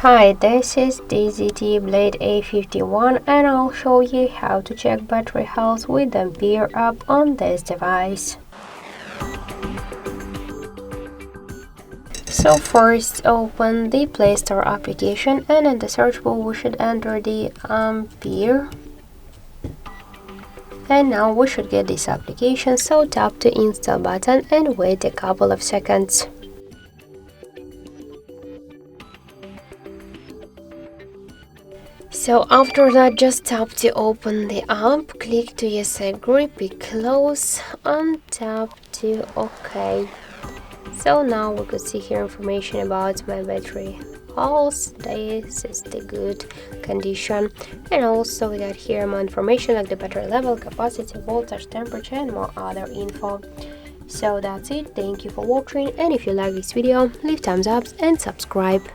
Hi, this is the ZTE Blade A51 and I'll show you how to check battery health with the Ampere app on this device. So first open the Play Store application and in the search bar we should enter the Ampere. And now we should get this application, so tap the install button and wait a couple of seconds. So after that, just tap to open the app, click to yes agree, pick close and tap to OK. So now we could see here information about my battery health. This is the good condition, and also we got here more information like the battery level, capacity, voltage, temperature and more other info. So that's it. Thank you for watching, and if you like this video, leave thumbs up and subscribe.